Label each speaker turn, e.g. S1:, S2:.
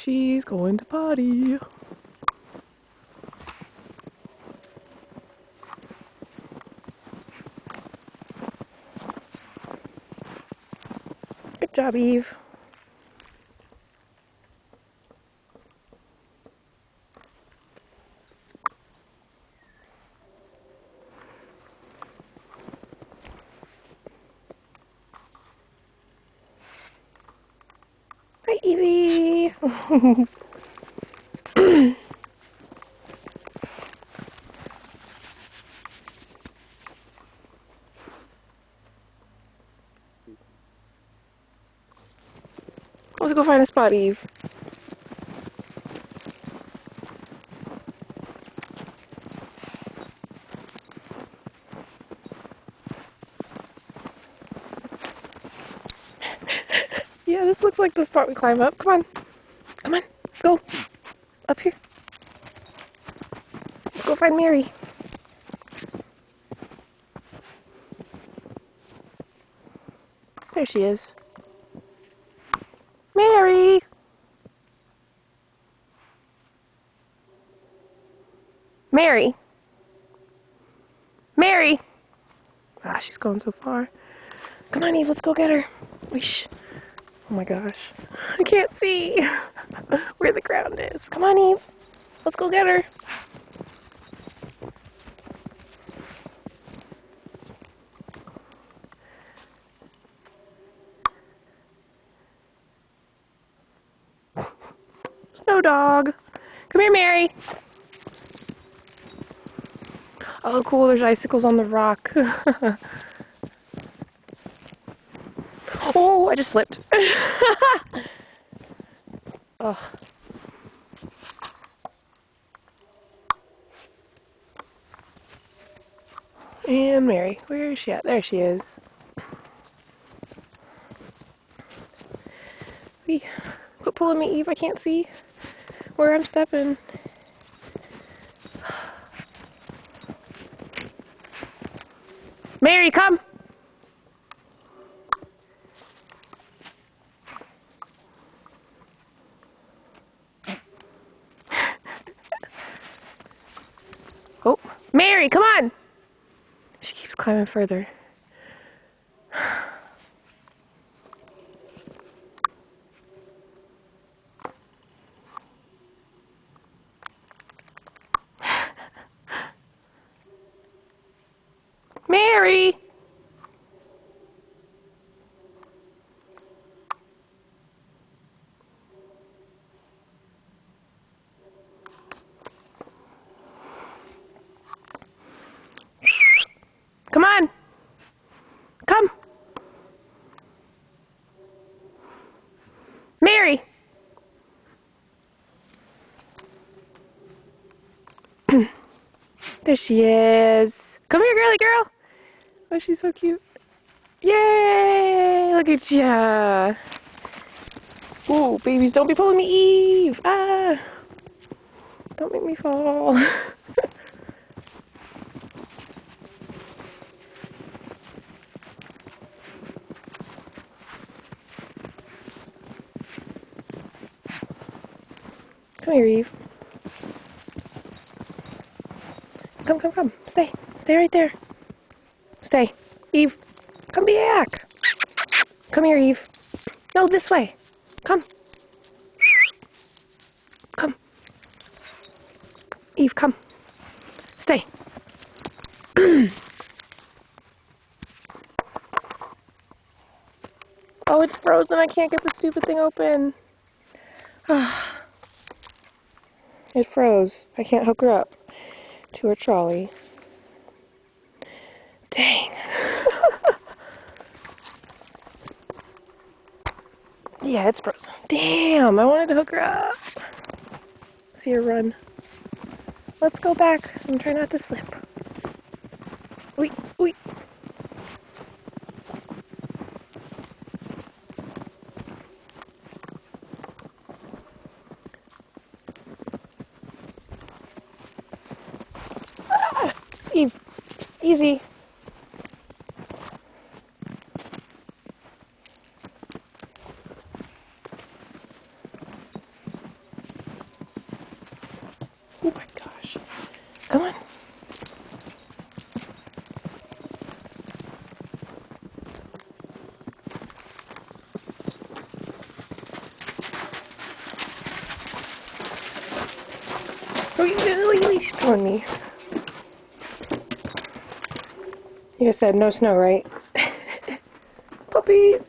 S1: She's going to potty. Good job, Eve. Hi, Evie. Let's go find a spot, Eve. Yeah, this looks like the spot we climb up. Come on. Come on. Let's go. Up here. Let's go find Mary. There she is. Mary! Mary! Mary! Ah, she's going so far. Come on, Eve, let's go get her. Weesh. Oh my gosh. I can't see where the ground is. Come on, Eve. Let's go get her. Snow dog. Come here, Mary. Oh, cool. There's icicles on the rock. Oh, I just slipped. Oh. And Mary. Where is she at? There she is. Quit pulling me, Eve. I can't see where I'm stepping. Mary, come! Oh, Mary, come on! She keeps climbing further. Mary! Come on! Come! Mary! There she is. Come here, girly girl! Oh, she's so cute. Yay! Look at ya! Ooh, babies, don't be pulling me, Eve! Ah! Don't make me fall. Come here, Eve. Come, come, come. Stay. Stay right there. Stay. Eve, come back. Come here, Eve. No, this way. Come. Come. Eve, come. Stay. Oh, it's frozen. I can't get the stupid thing open. It froze. I can't hook her up to her trolley. Dang. Yeah, it's frozen. Damn, I wanted to hook her up. See her run. Let's go back and try not to slip. Wait, wait. Ah, Eve, easy. Come on. Oh, he's pulling me. You said no snow, right? Puppies.